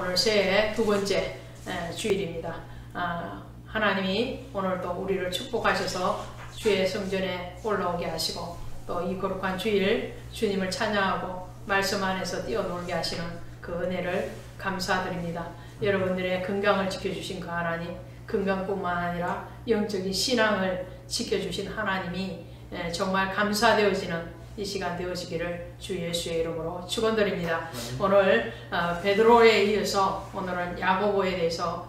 오늘 새해 두 번째 주일입니다. 하나님이 오늘도 우리를 축복하셔서 주의 성전에 올라오게 하시고 또 이 거룩한 주일 주님을 찬양하고 말씀 안에서 뛰어놀게 하시는 그 은혜를 감사드립니다. 여러분들의 건강을 지켜주신 그 하나님, 건강뿐만 아니라 영적인 신앙을 지켜주신 하나님이 정말 감사되어지는 이 시간 되어지기를 주 예수의 이름으로 축원드립니다. 오늘 베드로에 이어서 오늘은 야고보에 대해서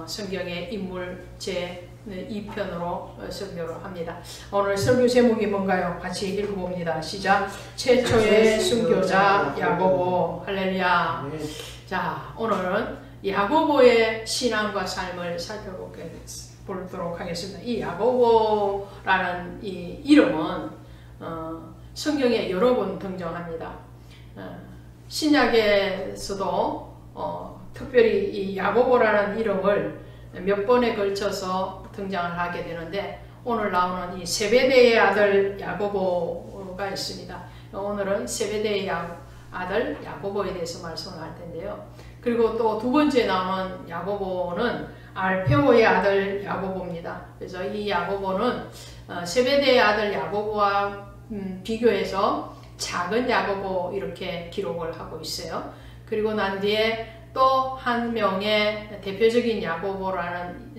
성경의 인물 제2편으로 설교를 합니다. 오늘 설교 제목이 뭔가요? 같이 읽어봅니다. 시작. 최초의 순교자 야고보. 할렐루야. 자, 오늘은 야고보의 신앙과 삶을 살펴보도록 하겠습니다. 이 야고보라는 이 이름은 성경에 여러 번 등장합니다. 신약에서도 특별히 이 야고보라는 이름을 몇 번에 걸쳐서 등장을 하게 되는데 오늘 나오는 이 세베대의 아들 야고보가 있습니다. 오늘은 세베대의 아들 야고보에 대해서 말씀을 할 텐데요. 그리고 또 두 번째 나오는 야고보는 알페오의 아들 야고보입니다. 그래서 이 야고보는 세베대의 아들 야고보와 비교해서 작은 야고보 이렇게 기록을 하고 있어요. 그리고 난 뒤에 또 한 명의 대표적인 야고보라는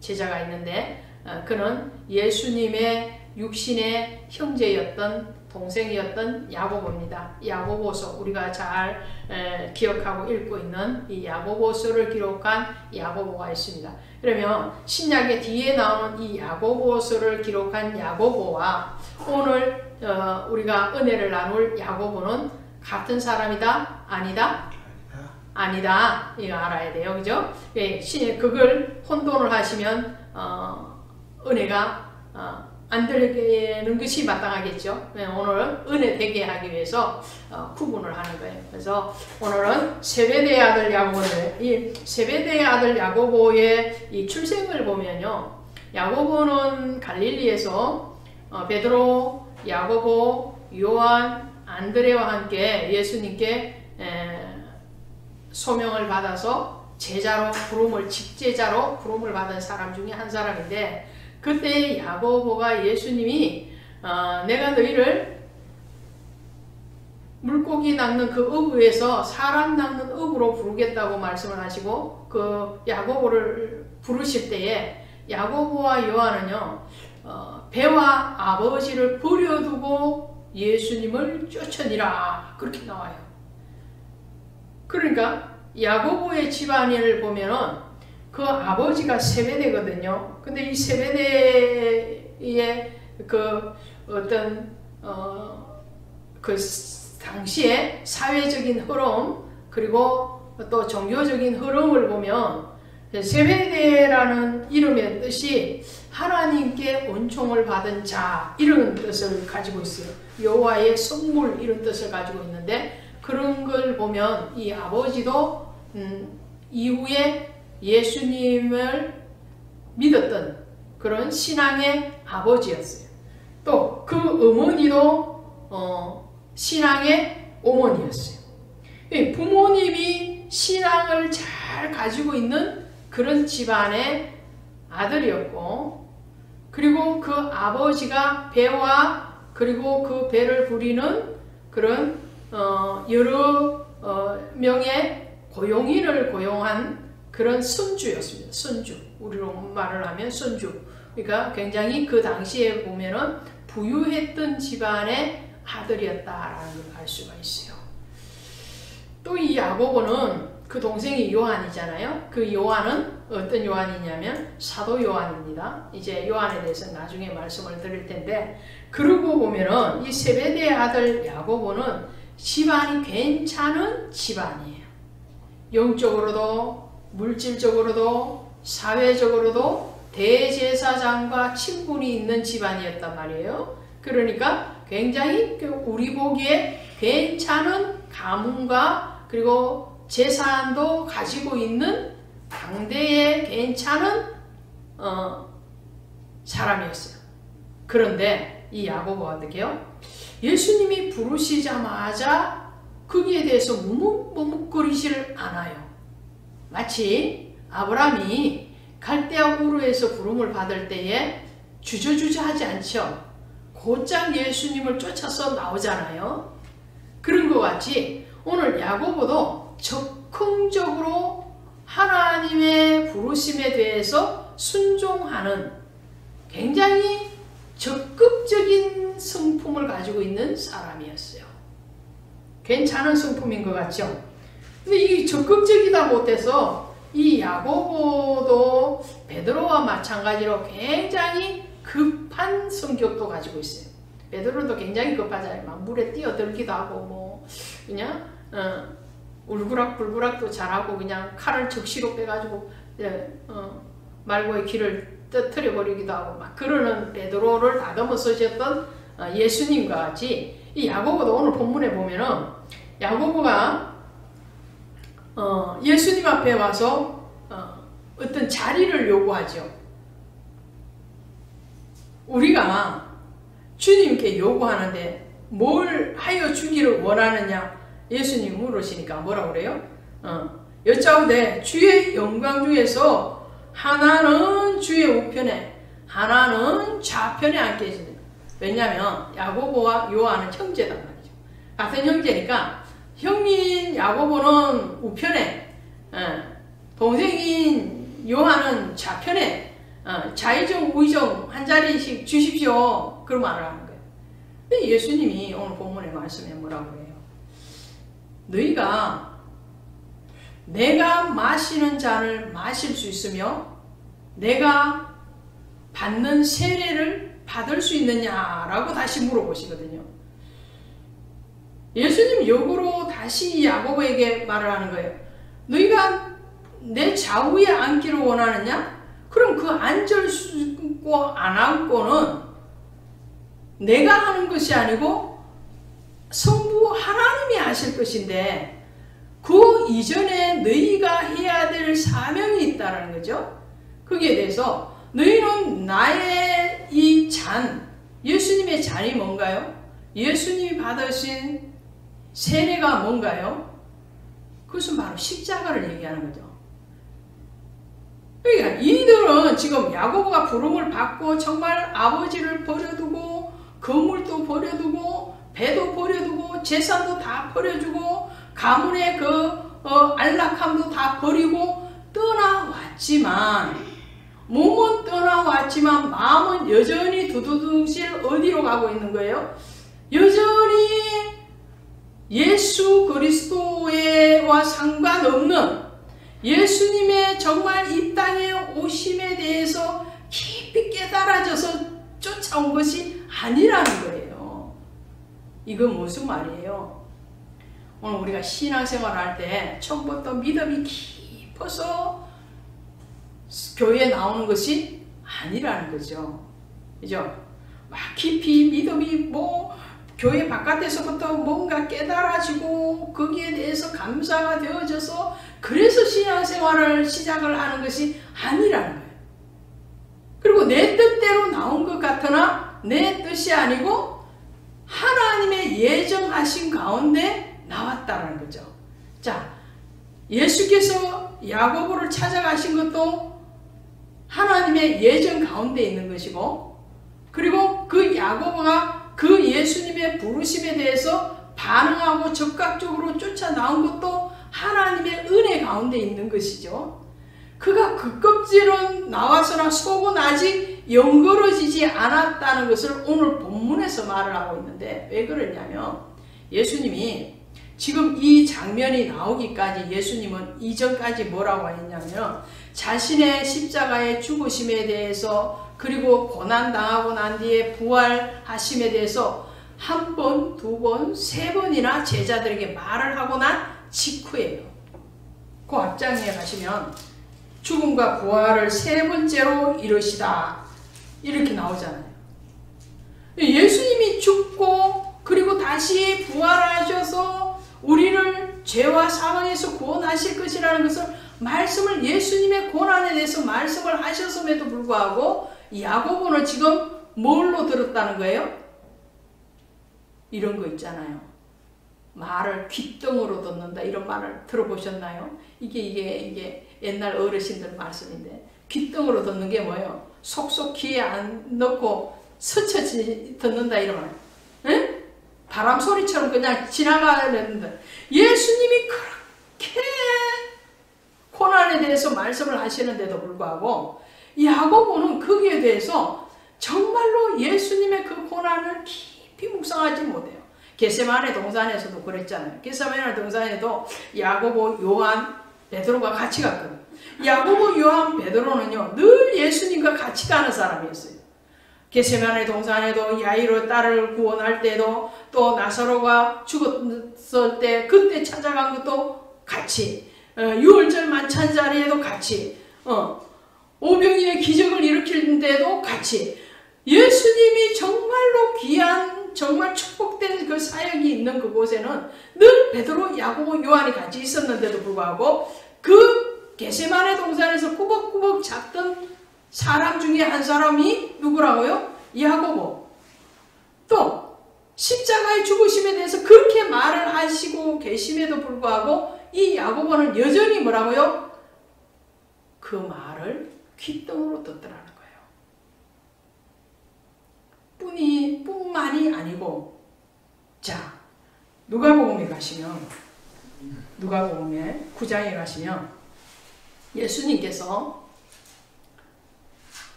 제자가 있는데 그는 예수님의 육신의 형제였던 동생이었던 야고보입니다. 야고보서 우리가 잘 기억하고 읽고 있는 이 야고보서를 기록한 야고보가 있습니다. 그러면 신약의 뒤에 나오는 이 야고보서를 기록한 야고보와 오늘 우리가 은혜를 나눌 야고보는 같은 사람이다? 아니다? 아니다. 이거 알아야 돼요. 그죠? 예, 그걸 혼돈을 하시면 은혜가 안 되는 것이 마땅하겠죠. 네, 오늘은 은혜 되게 하기 위해서 구분을 하는 거예요. 그래서 오늘은 세베대의 아들 야고보인데 이 세베대의 아들 야고보의 이 출생을 보면요. 야고보는 갈릴리에서 베드로, 야고보, 요한, 안드레와 함께 예수님께 소명을 받아서 제자로 부름을 직제자로 부름을 받은 사람 중에 한 사람인데 그때 야고보가 예수님이 내가 너희를 물고기 낚는 그 어부에서 사람 낚는 어부로 부르겠다고 말씀을 하시고 그 야고보를 부르실 때에 야고보와 요한은요 배와 아버지를 버려두고 예수님을 쫓으니라 그렇게 나와요. 그러니까 야고보의 집안을 보면은 그 아버지가 세베대거든요. 근데 이 세베대의 그 어떤 그 당시에 사회적인 흐름 그리고 또 종교적인 흐름을 보면 세베대라는 이름의 뜻이 하나님께 은총을 받은 자 이런 뜻을 가지고 있어요. 여호와의 선물 이런 뜻을 가지고 있는데 그런 걸 보면 이 아버지도 이후에 예수님을 믿었던 그런 신앙의 아버지였어요. 또 그 어머니도 신앙의 어머니였어요. 부모님이 신앙을 잘 가지고 있는 그런 집안의 아들이었고 그리고 그 아버지가 배와 그리고 그 배를 부리는 그런 여러 명의 고용인을 고용한 그런 선주였습니다. 선주. 우리로 말을 하면 선주. 그러니까 굉장히 그 당시에 보면은 부유했던 집안의 아들이었다라는 걸 알 수가 있어요. 또 이 야고보는 그 동생이 요한이잖아요. 그 요한은 어떤 요한이냐면 사도 요한입니다. 이제 요한에 대해서 나중에 말씀을 드릴 텐데 그러고 보면은 이 세베대의 아들 야고보는 집안이 괜찮은 집안이에요. 영적으로도 물질적으로도 사회적으로도 대제사장과 친분이 있는 집안이었단 말이에요. 그러니까 굉장히 우리 보기에 괜찮은 가문과 그리고 재산도 가지고 있는 당대의 괜찮은 사람이었어요. 그런데 이 야고보가 어떻게요? 예수님이 부르시자마자 거기에 대해서 머뭇거리질 않아요. 마치 아브라함이 갈대아 우르에서 부름을 받을 때에 주저주저 하지 않죠. 곧장 예수님을 쫓아서 나오잖아요. 그런 것 같이 오늘 야고보도 적극적으로 하나님의 부르심에 대해서 순종하는 굉장히 적극적인 성품을 가지고 있는 사람이었어요. 괜찮은 성품인 것 같죠? 근데 이 적극적이다 못해서 이 야고보도 베드로와 마찬가지로 굉장히 급한 성격도 가지고 있어요. 베드로도 굉장히 급하잖아요. 막 물에 뛰어들기도 하고 뭐 그냥 울그락불그락도 잘하고 그냥 칼을 적시로 빼가지고 말고의 길을 터뜨려 버리기도 하고 막 그러는 베드로를 다듬어 쓰셨던 예수님과 같이 이 야고보도 오늘 본문에 보면은 야고보가 예수님 앞에 와서 어떤 자리를 요구하죠. 우리가 주님께 요구하는데 뭘 하여 주기를 원하느냐 예수님 물으시니까 뭐라고 그래요? 여짜오되 주의 영광 중에서 하나는 주의 우편에 하나는 좌편에 앉게 해주는. 왜냐하면 야고보와 요한은 형제단 말이죠. 같은 형제니까 형인 야고보는 우편에 동생인 요한은 좌편에 좌의정 우의정 한 자리씩 주십시오. 그런 말을 하는 거예요. 근데 예수님이 오늘 본문의 말씀에 뭐라고 해요? 너희가 내가 마시는 잔을 마실 수 있으며 내가 받는 세례를 받을 수 있느냐라고 다시 물어보시거든요. 예수님 역으로 다시 야고보에게 말을 하는 거예요. 너희가 내 좌우에 앉기를 원하느냐? 그럼 그 앉을 수 있고 안 앉고는 내가 하는 것이 아니고 성부 하나님이 하실 것인데 그 이전에 너희가 해야 될 사명이 있다는 거죠. 거기에 대해서 너희는 나의 이 잔, 예수님의 잔이 뭔가요? 예수님이 받으신 세례가 뭔가요? 그것은 바로 십자가를 얘기하는 거죠. 그러니까 이들은 지금 야고보가 부름을 받고 정말 아버지를 버려두고 건물도 버려두고 배도 버려두고 재산도 다 버려주고 가문의 안락함도 다 버리고 떠나왔지만 몸은 떠나왔지만 마음은 여전히 두두둥실 어디로 가고 있는 거예요? 여전히 예수 그리스도와 상관없는 예수님의 정말 이 땅에 오심에 대해서 깊이 깨달아져서 쫓아온 것이 아니라는 거예요. 이건 무슨 말이에요? 오늘 우리가 신앙생활을 할 때 처음부터 믿음이 깊어서 교회에 나오는 것이 아니라는 거죠. 그죠? 막 깊이 믿음이 교회 바깥에서부터 뭔가 깨달아지고 거기에 대해서 감사가 되어져서 그래서 신앙생활을 시작을 하는 것이 아니라는 거예요. 그리고 내 뜻대로 나온 것 같으나 내 뜻이 아니고 하나님의 예정하신 가운데 나왔다는 거죠. 자, 예수께서 야고보를 찾아가신 것도 하나님의 예정 가운데 있는 것이고, 그리고 그 야고보가 그 예수님의 부르심에 대해서 반응하고 적극적으로 쫓아 나온 것도 하나님의 은혜 가운데 있는 것이죠. 그가 그 껍질은 나와서나 속은 아직 연걸어지지 않았다는 것을 오늘 본문에서 말을 하고 있는데, 왜 그러냐면 예수님이 지금 이 장면이 나오기까지 예수님은 이전까지 뭐라고 했냐면 자신의 십자가의 죽으심에 대해서 그리고 고난당하고 난 뒤에 부활하심에 대해서 한 번, 두 번, 세 번이나 제자들에게 말을 하고 난 직후예요. 그 앞장에 가시면 죽음과 부활을 세 번째로 이루시다 이렇게 나오잖아요. 예수님이 죽고 그리고 다시 부활하셔서 우리를 죄와 사망에서 구원하실 것이라는 것을 말씀을 예수님의 고난에 대해서 말씀을 하셨음에도 불구하고 야고보는 지금 뭘로 들었다는 거예요? 이런 거 있잖아요. 말을 귓등으로 듣는다 이런 말을 들어보셨나요? 이게 옛날 어르신들 말씀인데 귓등으로 듣는 게 뭐예요? 속속 귀에 안 넣고 스쳐 듣는다 이런 말. 응? 바람 소리처럼 그냥 지나가는데 예수님이 그렇게 고난에 대해서 말씀을 하시는데도 불구하고 야고보는 거기에 대해서 정말로 예수님의 그 고난을 깊이 묵상하지 못해요. 겟세마네 동산에서도 그랬잖아요. 겟세마네 동산에도 야고보, 요한, 베드로가 같이 갔거든요. 야고보, 요한, 베드로는요 늘 예수님과 같이 가는 사람이었어요. 겟세마네 동산에도 야이로 딸을 구원할 때도 또 나사로가 죽었을 때 그때 찾아간 것도 같이 유월절 만찬 자리에도 같이 오병이의 기적을 일으킬 때도 같이 예수님이 정말로 귀한 정말 축복된 그 사역이 있는 그곳에는 늘 베드로, 야고보, 요한이 같이 있었는데도 불구하고 그 겟세마네 동산에서 꾸벅꾸벅 잤던 사람 중에 한 사람이 누구라고요? 야고보. 또 십자가의 죽으심에 대해서 그렇게 말을 하시고 계심에도 불구하고 이 야고보는 여전히 뭐라고요? 그 말을 귓등으로 듣더라는 거예요. 뿐만이 아니고 자 누가복음에 가시면 누가복음에 9장에 가시면 예수님께서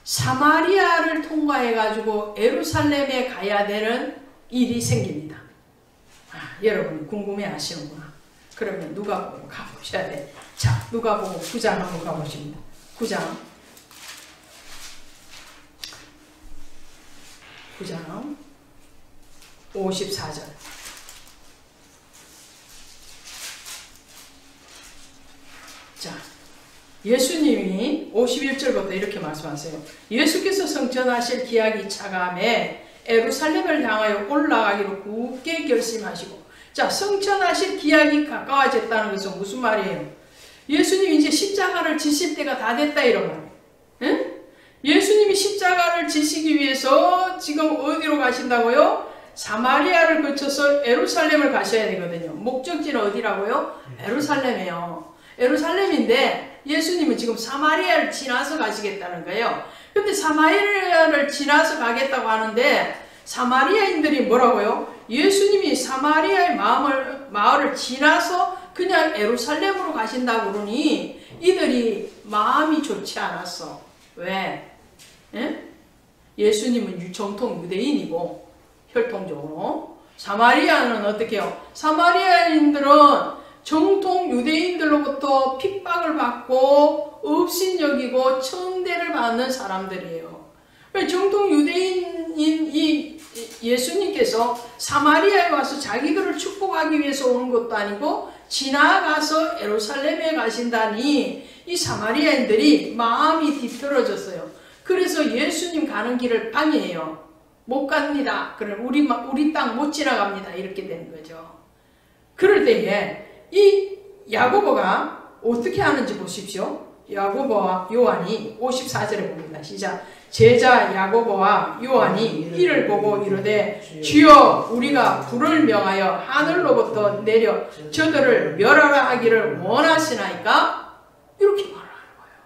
사마리아를 통과해 가지고 예루살렘에 가야 되는 일이 생깁니다. 여러분이 궁금해 하시는구나. 그러면 누가복음 가보셔야 돼. 자, 누가복음 9장 한번 가보십니다. 9장 54절. 자, 예수님이 51절부터 이렇게 말씀하세요. 예수께서 성천하실 기약이 차감해 예루살렘을 향하여 올라가기로 굳게 결심하시고, 자, 성천하실 기약이 가까워졌다는 것은 무슨 말이에요? 예수님이 이제 십자가를 지실 때가 다 됐다 이런 말이에요. 응? 예수님이 십자가를 지시기 위해서 지금 어디로 가신다고요? 사마리아를 거쳐서 예루살렘을 가셔야 되거든요. 목적지는 어디라고요? 예루살렘이에요. 예루살렘인데 예수님은 지금 사마리아를 지나서 가시겠다는 거예요. 근데 사마리아를 지나서 가겠다고 하는데 사마리아인들이 뭐라고요? 예수님이 사마리아의 마을을 지나서 그냥 예루살렘으로 가신다고 그러니 이들이 마음이 좋지 않았어. 왜? 예? 예수님은 정통 유대인이고 혈통적으로 사마리아는 어떻게 해요? 사마리아인들은 정통 유대인들로부터 핍박을 받고 업신여기고 천대를 받는 사람들이에요. 정통 유대인인 이 예수님께서 사마리아에 와서 자기들을 축복하기 위해서 오는 것도 아니고 지나가서 예루살렘에 가신다니 이 사마리아인들이 마음이 뒤틀어졌어요. 그래서 예수님 가는 길을 방해해요. 못 갑니다. 그럼 우리 땅 못 지나갑니다. 이렇게 되는 거죠. 그럴 때에 이 야고보가 어떻게 하는지 보십시오. 야고보와 요한이 54절에 봅니다. 시작. 제자 야고보와 요한이 이를 보고 이르되 주여 우리가 불을 명하여 하늘로부터 내려 저들을 멸하라 하기를 원하시나이까? 이렇게 말을 하는 거예요.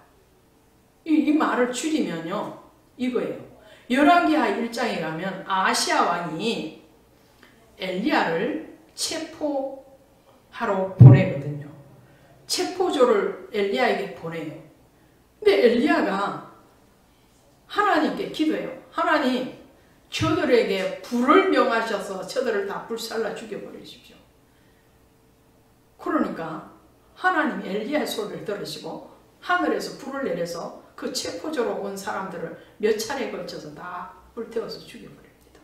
이 말을 줄이면요 이거예요. 열왕기하 1장에 가면 아시아 왕이 엘리야를 체포하러 보내거든요. 체포조를 엘리야에게 보내요. 근데 엘리야가 하나님께 기도해요. 하나님, 저들에게 불을 명하셔서 저들을 다 불살라 죽여버리십시오. 그러니까 하나님 엘리야의 소리를 들으시고 하늘에서 불을 내려서 그 체포조로 온 사람들을 몇 차례에 걸쳐서 다 불태워서 죽여버립니다.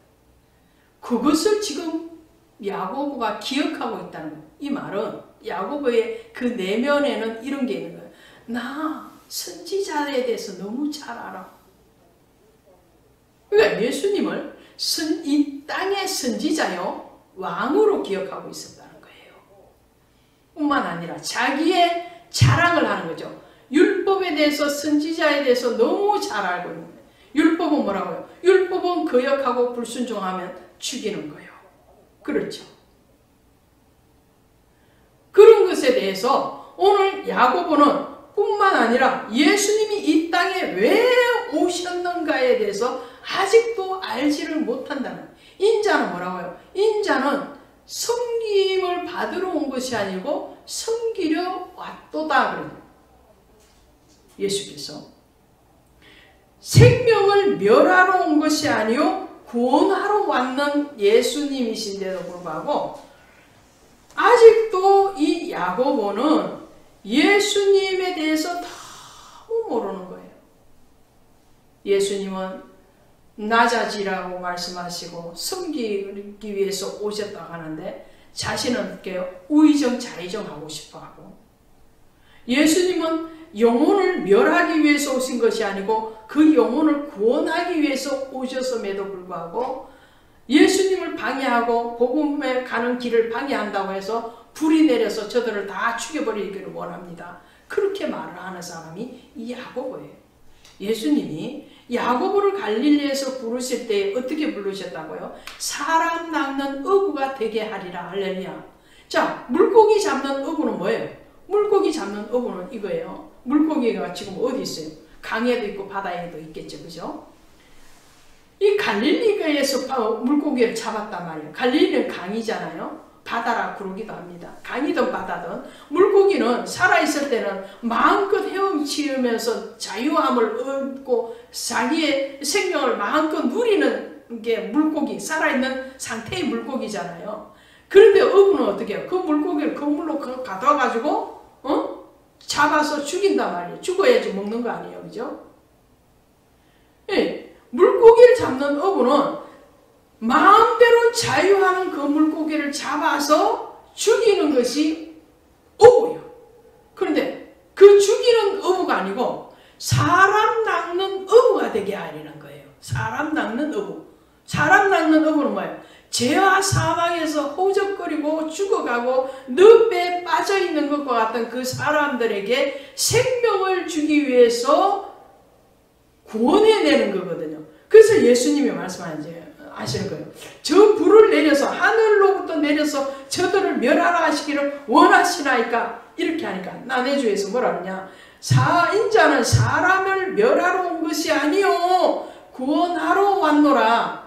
그것을 지금 야고보가 기억하고 있다는 거예요. 이 말은 야고보의 그 내면에는 이런 게 있는 거예요. 나 선지자에 대해서 너무 잘 알아. 그러니까 예수님을 이 땅의 선지자요 왕으로 기억하고 있었다는 거예요. 뿐만 아니라 자기의 자랑을 하는 거죠. 율법에 대해서 선지자에 대해서 너무 잘 알고 있는 거예요. 율법은 뭐라고요? 율법은 거역하고 불순종하면 죽이는 거예요. 그렇죠. 것에 대해서 오늘 야고보는 뿐만 아니라 예수님이 이 땅에 왜 오셨는가에 대해서 아직도 알지를 못한다는. 인자는 뭐라고요? 인자는 섬김을 받으러 온 것이 아니고 섬기려 왔도다 그래요. 예수께서 생명을 멸하러 온 것이 아니요 구원하러 왔는 예수님이신데도 불구하고 아직도 이 야고보는 예수님에 대해서 너무 모르는 거예요. 예수님은 낮아지라고 말씀하시고 섬기기 위해서 오셨다고 하는데 자신은 이렇게 우의정 자의정하고 싶어하고, 예수님은 영혼을 멸하기 위해서 오신 것이 아니고 그 영혼을 구원하기 위해서 오셨음에도 불구하고 예수님을 방해하고 복음에 가는 길을 방해한다고 해서 불이 내려서 저들을 다 죽여버리기를 원합니다. 그렇게 말을 하는 사람이 이 야고보예요. 예수님이 야고보를 갈릴리에서 부르실 때 어떻게 부르셨다고요? 사람 낚는 어부가 되게 하리라. 할렐루야. 자, 물고기 잡는 어부는 뭐예요? 물고기 잡는 어부는 이거예요. 물고기가 지금 어디 있어요? 강에도 있고 바다에도 있겠죠. 그죠? 이 갈릴리에서 물고기를 잡았단 말이에요. 갈릴리는 강이잖아요. 바다라 그러기도 합니다. 강이든 바다든 물고기는 살아있을 때는 마음껏 헤엄치면서 자유함을 얻고 자기의 생명을 마음껏 누리는 게 물고기, 살아있는 상태의 물고기잖아요. 그런데 어부는 어떻게 해요? 그 물고기를 그물로 가둬가지고 잡아서 죽인단 말이에요. 죽어야지 먹는 거 아니에요. 그죠? 예, 물고기를 잡는 어부는 마음대로 자유하는 그 물고기를 잡아서 죽이는 것이 어부예요. 그런데 그 죽이는 어부가 아니고 사람 낚는 어부가 되게 하려는 거예요. 사람 낚는 어부. 사람 낚는 어부는 뭐예요? 죄와 사망에서 호적거리고 죽어가고 늪에 빠져있는 것과 같은 그 사람들에게 생명을 주기 위해서 구원해내는 거거든요. 그래서 예수님이 말씀하시는 거예요. 저 불을 내려서 하늘로부터 내려서 저들을 멸하라 하시기를 원하시나이까. 이렇게 하니까 난해주에서 뭐라 그러냐. 인자는 사람을 멸하러 온 것이 아니요 구원하러 왔노라.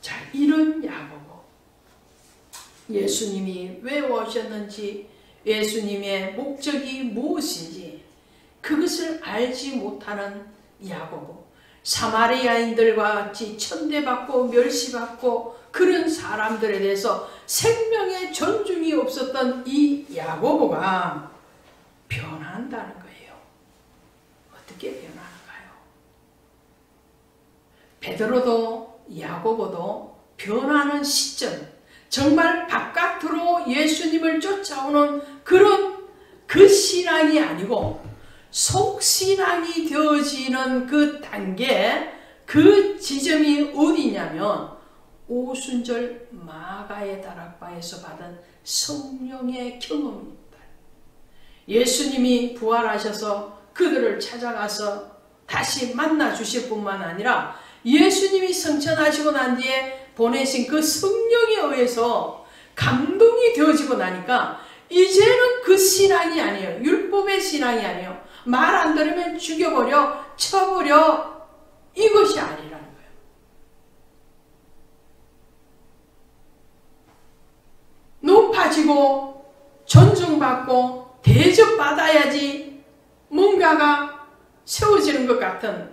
자, 이런 야고보. 예수님이 왜 오셨는지, 예수님의 목적이 무엇인지 그것을 알지 못하는 야고보. 사마리아인들과 같이 천대받고 멸시받고 그런 사람들에 대해서 생명의 존중이 없었던 이 야고보가 변한다는 거예요. 어떻게 변하는가요? 베드로도 야고보도 변하는 시점, 정말 바깥으로 예수님을 쫓아오는 그 신앙이 아니고 속신앙이 되어지는 그 단계, 그 지점이 어디냐면 오순절 마가의 다락방에서 받은 성령의 경험입니다. 예수님이 부활하셔서 그들을 찾아가서 다시 만나 주실 뿐만 아니라 예수님이 성천하시고 난 뒤에 보내신 그 성령에 의해서 감동이 되어지고 나니까 이제는 그 신앙이 아니에요. 율법의 신앙이 아니에요. 말 안 들으면 죽여버려, 쳐버려, 이것이 아니라는 거예요. 높아지고 존중받고 대접받아야지 뭔가가 세워지는 것 같은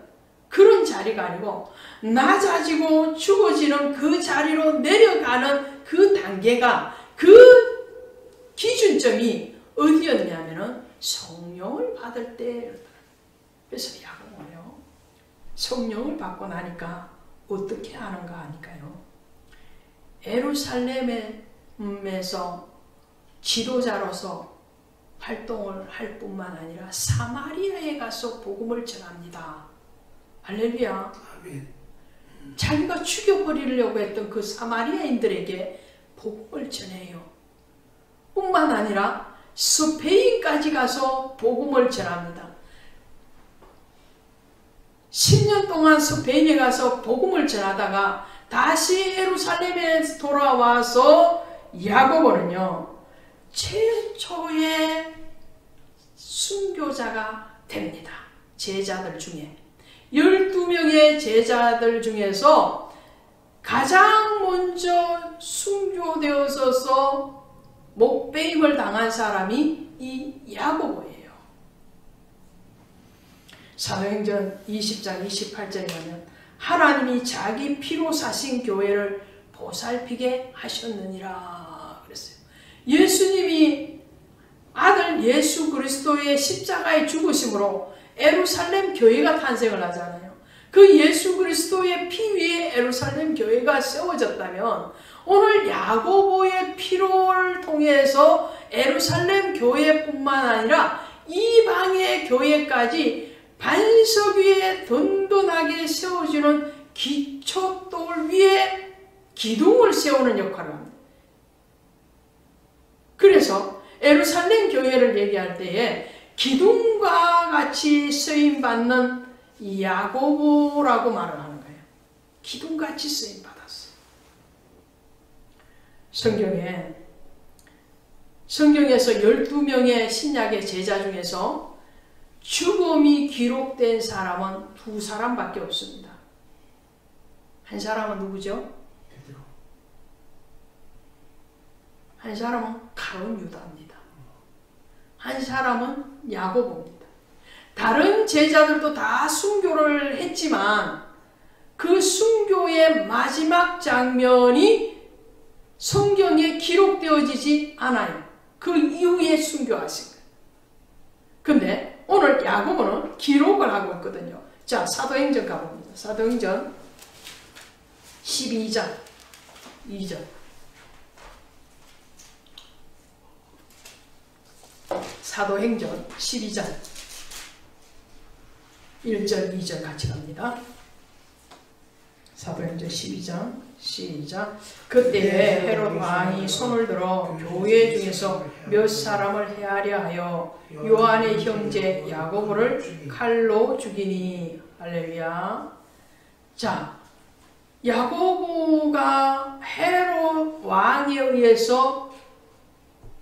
그런 자리가 아니고 낮아지고 죽어지는 그 자리로 내려가는 그 단계가, 그 기준점이 어디였냐면은 성령을 받을 때. 그래서 야고보요, 성령을 받고 나니까 어떻게 하는가 하니까요, 예루살렘에서 지도자로서 활동을 할 뿐만 아니라 사마리아에 가서 복음을 전합니다. 할렐루야. 아멘. 자기가 죽여버리려고 했던 그 사마리아인들에게 복음을 전해요. 뿐만 아니라 스페인까지 가서 복음을 전합니다. 10년 동안 스페인에 가서 복음을 전하다가 다시 예루살렘에 돌아와서 야고보는요, 최초의 순교자가 됩니다. 제자들 중에 12명의 제자들 중에서 가장 먼저 순교되어서 목배임을 당한 사람이 이 야고보예요. 사도행전 20장 28절에 가면 하나님이 자기 피로 사신 교회를 보살피게 하셨느니라 그랬어요. 예수님이 아들 예수 그리스도의 십자가의 죽으심으로 예루살렘 교회가 탄생을 하잖아요. 그 예수 그리스도의 피 위에 예루살렘 교회가 세워졌다면 오늘 야고보의 피로를 통해서 예루살렘 교회뿐만 아니라 이방의 교회까지 반석 위에 든든하게 세워지는 기초돌 위에 기둥을 세우는 역할을 합니다. 그래서 예루살렘 교회를 얘기할 때에 기둥과 같이 쓰임받는 야고보라고 말을 하는 거예요. 기둥같이 쓰임받았어요. 성경에서 12명의 신약의 제자 중에서 죽음이 기록된 사람은 2사람밖에 없습니다. 한 사람은 누구죠? 한 사람은 가룟 유다입니다. 한 사람은 야고보입니다. 다른 제자들도 다 순교를 했지만 그 순교의 마지막 장면이 성경에 기록되어지지 않아요. 그 이후에 순교하신 거예요. 근데 오늘 야고보는 기록을 하고 있거든요. 자, 사도행전 가봅니다. 사도행전 12장 2절. 사도행전 12장 1절 2절 같이 갑니다. 사도행전 12장 시작. 그때에 헤롯 왕이 손을 들어 교회 중에서 몇 사람을 해하려 하여 요한의 형제 야고보를 칼로 죽이니. 할렐루야. 자, 야고보가 헤롯 왕에 의해서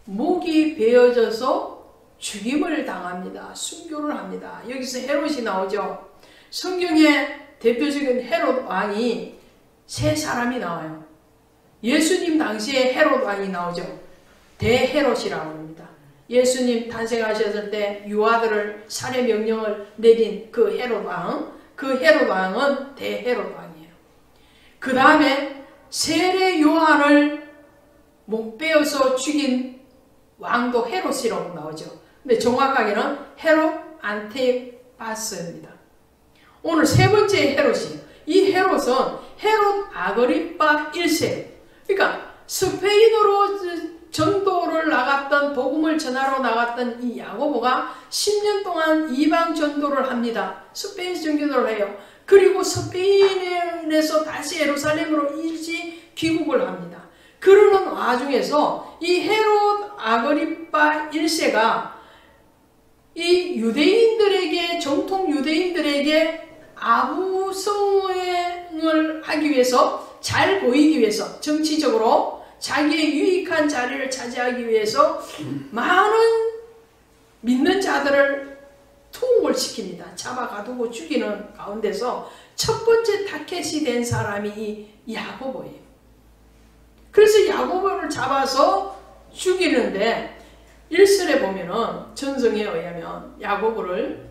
목이 베어져서 죽임을 당합니다. 순교를 합니다. 여기서 헤롯이 나오죠. 성경에 대표적인 헤롯 왕이 3사람이 나와요. 예수님 당시에 헤롯 왕이 나오죠. 대헤롯이라고 합니다. 예수님 탄생하셨을 때 유아들을 살해 명령을 내린 그 헤롯 왕, 그 헤롯 왕은 대헤롯 왕이에요. 그 다음에 세례 요한을 목 베어서 죽인 왕도 헤롯이라고 나오죠. 근데 정확하게는 헤롯 안티파스입니다. 오늘 3번째 헤롯이에요. 이 헤롯은 헤롯 아그리파 1세. 그러니까 스페인으로 전도를 나갔던, 복음을 전하러 나갔던 이 야고보가 10년 동안 이방 전도를 합니다. 스페인 전도를 해요. 그리고 스페인에서 다시 예루살렘으로 일시 귀국을 합니다. 그러는 와중에서 이 헤롯 아그리파 1세가 이 유대인들에게, 정통 유대인들에게 아부성을 하기 위해서, 잘 보이기 위해서, 정치적으로 자기의 유익한 자리를 차지하기 위해서 많은 믿는 자들을 투옥을 시킵니다. 잡아가두고 죽이는 가운데서 첫 번째 타겟이 된 사람이 이 야고보예요. 그래서 야고보를 잡아서 죽이는데 1절에 보면은 전성에 의하면 야고보를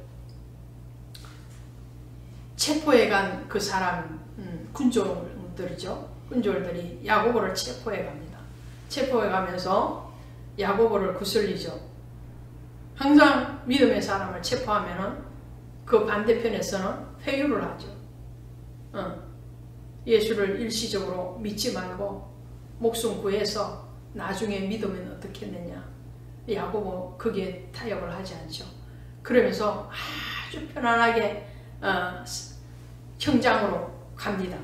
체포해 간 그 사람 군졸들이죠. 군졸들이 야고보를 체포해 갑니다. 체포해 가면서 야고보를 구슬리죠. 항상 믿음의 사람을 체포하면은 그 반대편에서는 회유를 하죠. 예수를 일시적으로 믿지 말고 목숨 구해서 나중에 믿으면 어떻겠느냐. 야고보 거기에 타협을 하지 않죠. 그러면서 아주 편안하게 형장으로 갑니다.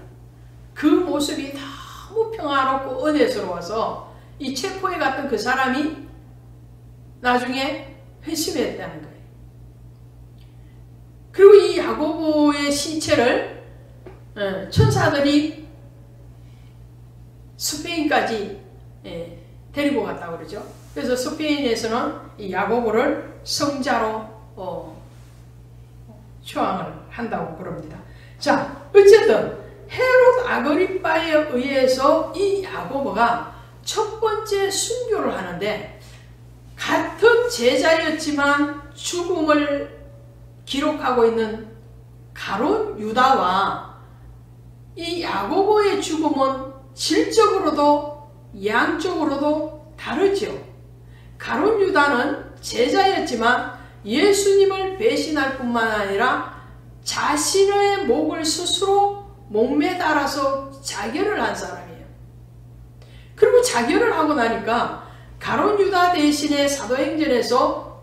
그 모습이 너무 평화롭고 은혜스러워서 이 체포에 갔던 그 사람이 나중에 회심했다는 거예요. 그리고 이 야고보의 시체를 천사들이 스페인까지 데리고 갔다고 그러죠. 그래서 스페인에서는 이 야고보를 성자로 추앙을 한다고 그럽니다. 자, 어쨌든 헤롯 아그리빠에 의해서 이 야고보가 첫 번째 순교를 하는데, 같은 제자였지만 죽음을 기록하고 있는 가룟 유다와 이 야고보의 죽음은 질적으로도 양적으로도 다르죠. 가룟 유다는 제자였지만 예수님을 배신할 뿐만 아니라 자신의 목을 스스로 목매에 달아서 자결을 한 사람이에요. 그리고 자결을 하고 나니까 가룟 유다 대신에 사도행전에서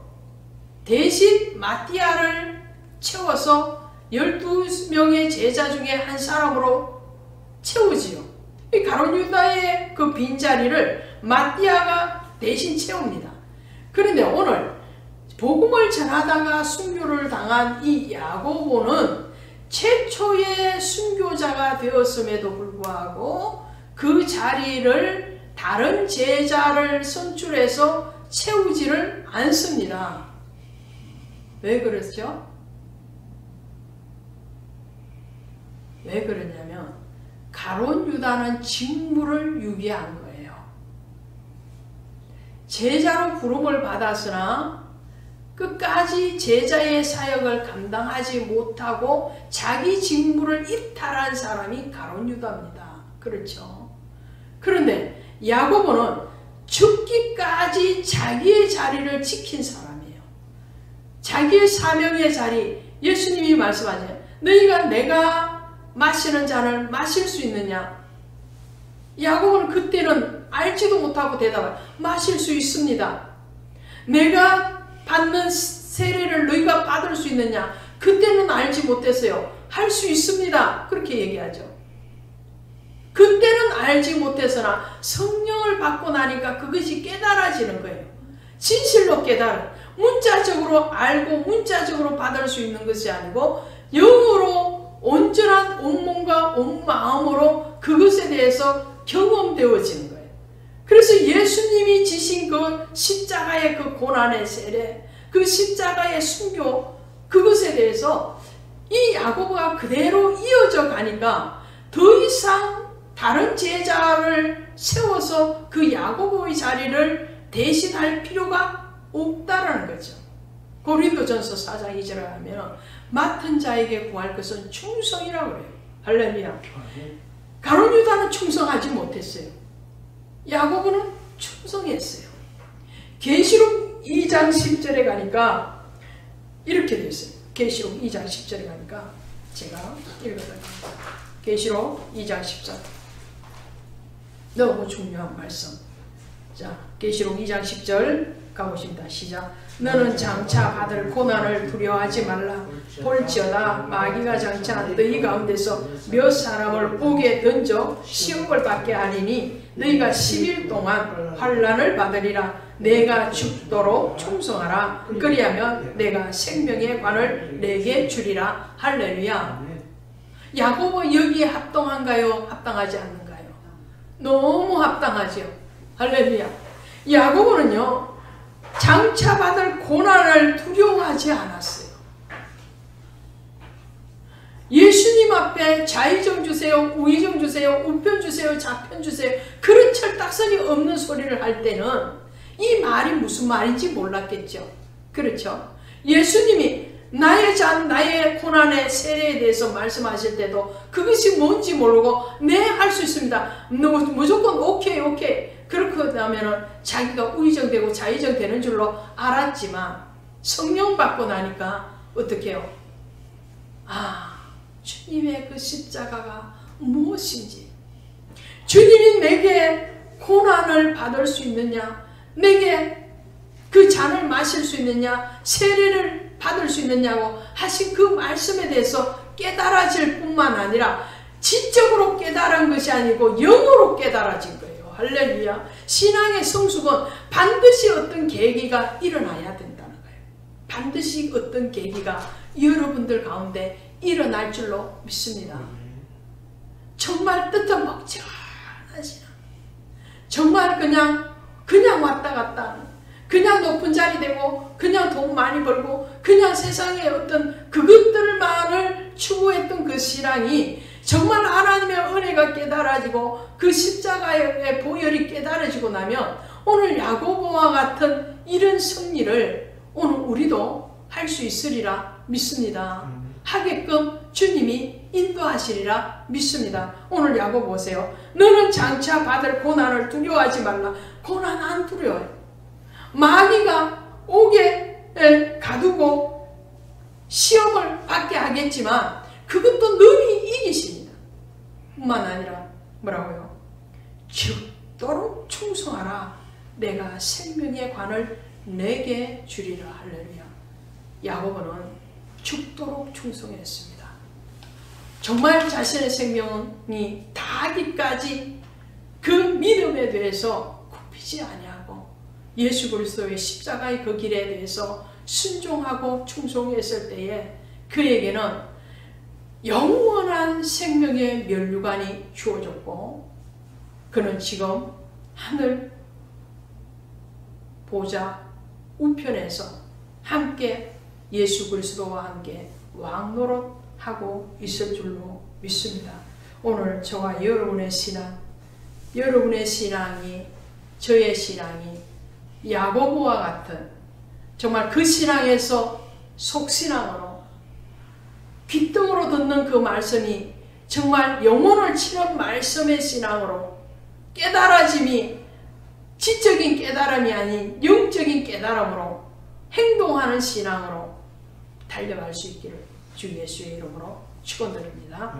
대신 마띠아를 채워서 12명의 제자 중에 한 사람으로 채우지요. 이 가룟 유다의 그 빈자리를 마띠아가 대신 채웁니다. 그런데 오늘 복음을 전하다가 순교를 당한 이 야고보는 최초의 순교자가 되었음에도 불구하고 그 자리를 다른 제자를 선출해서 채우지를 않습니다. 왜 그렇죠? 왜 그러냐면 가룟 유다는 직무를 유기한 거예요. 제자로 부름을 받았으나 끝까지 제자의 사역을 감당하지 못하고 자기 직무를 이탈한 사람이 가룟 유다입니다. 그렇죠? 그런데 야고보는 죽기까지 자기의 자리를 지킨 사람이에요. 자기의 사명의 자리, 예수님이 말씀하세요. 너희가 내가 마시는 잔을 마실 수 있느냐? 야고보는 그때는 알지도 못하고 대답을 마실 수 있습니다. 내가 받는 세례를 너희가 받을 수 있느냐? 그때는 알지 못했어요. 할 수 있습니다. 그렇게 얘기하죠. 그때는 알지 못해서나 성령을 받고 나니까 그것이 깨달아지는 거예요. 진실로 깨달은, 문자적으로 알고 문자적으로 받을 수 있는 것이 아니고 영으로 온전한 온 몸과 온 마음으로 그것에 대해서 경험되어지는 거예요. 그래서 예수님이 지신 그 십자가의 그 고난의 세례, 그 십자가의 순교, 그것에 대해서 이 야고보가 그대로 이어져 가니까 더 이상 다른 제자를 세워서 그 야고보의 자리를 대신할 필요가 없다라는 거죠. 고린도전서 4장 2절에 하면 맡은 자에게 구할 것은 충성이라고 그래요. 할렐루야. 가룟 유다는 충성하지 못했어요. 야고보는 충성했어요. 계시록 2장 10절에 가니까 이렇게 되어 있어요. 계시록 2장 10절에 가니까 제가 읽어드릴게요. 계시록 2장 10절. 너무 중요한 말씀. 자, 계시록 2장 10절 가보십니다. 시작. 너는 장차 받을 고난을 두려워하지 말라. 볼지어다 마귀가 장차 너희 가운데서 몇 사람을 옥에 던져 시험을 받게 하리니 너희가 10일 동안 환난을 받으리라. 내가 죽도록 충성하라. 그리하면 내가 생명의 관을 내게 주리라. 할렐루야. 야고보 여기에 합당한가요? 합당하지 않는가요? 너무 합당하죠. 할렐루야. 야고보는요, 장차 받을 고난을 두려워하지 않았어요. 예수님 앞에 좌의정 주세요, 우의정 주세요, 우편 주세요, 좌편 주세요, 그런 철딱선이 없는 소리를 할 때는 이 말이 무슨 말인지 몰랐겠죠. 그렇죠? 예수님이 나의 잔, 나의 고난의 세례에 대해서 말씀하실 때도 그것이 뭔지 모르고 네, 할 수 있습니다. 무조건 오케이. 그렇게 하면은 자기가 우의정되고 좌의정되는 줄로 알았지만 성령 받고 나니까 어떻게 해요? 아, 주님의 그 십자가가 무엇인지, 주님이 내게 고난을 받을 수 있느냐, 내게 그 잔을 마실 수 있느냐, 세례를 받을 수 있느냐고 하신 그 말씀에 대해서 깨달아질 뿐만 아니라 지적으로 깨달은 것이 아니고 영으로 깨달아진 거예요. 할렐루야. 신앙의 성숙은 반드시 어떤 계기가 일어나야 된다는 거예요. 반드시 어떤 계기가 여러분들 가운데 일어날 줄로 믿습니다. 정말 뜻은 먹지않으시나, 정말 그냥 그냥 왔다 갔다 하는, 그냥 높은 자리 되고 그냥 돈 많이 벌고 그냥 세상의 어떤 그것들만을 추구했던 그 신앙이 정말 하나님의 은혜가 깨달아지고 그 십자가의 보혈이 깨달아지고 나면 오늘 야고보와 같은 이런 승리를 오늘 우리도 할 수 있으리라 믿습니다. 하게끔 주님이 인도하시리라 믿습니다. 오늘 야고보 보세요. 너는 장차 받을 고난을 두려워하지 말라. 고난 안 두려워요. 마귀가 오게 가두고 시험을 받게 하겠지만 그것도 능히 이기십니다. 뿐만 아니라 뭐라고요? 죽도록 충성하라. 내가 생명의 관을 내게 주리라. 할렐루야. 야고보는 죽도록 충성했습니다. 정말 자신의 생명이 다하기까지 그 믿음에 대해서 굽히지 아니하고 예수 그리스도의 십자가의 그 길에 대해서 순종하고 충성했을 때에 그에게는 영원한 생명의 면류관이 주어졌고 그는 지금 하늘 보좌 우편에서 함께 예수 그리스도와 함께 왕노릇하고 있을 줄로 믿습니다. 오늘 저와 여러분의 신앙이 저의 신앙이 야고보와 같은 정말 그 신앙에서 속신앙으로 귓등으로 듣는 그 말씀이 정말 영혼을 치는 말씀의 신앙으로 깨달아짐이 지적인 깨달음이 아닌 영적인 깨달음으로 행동하는 신앙으로 달려갈 수 있기를 주 예수의 이름으로 축원드립니다.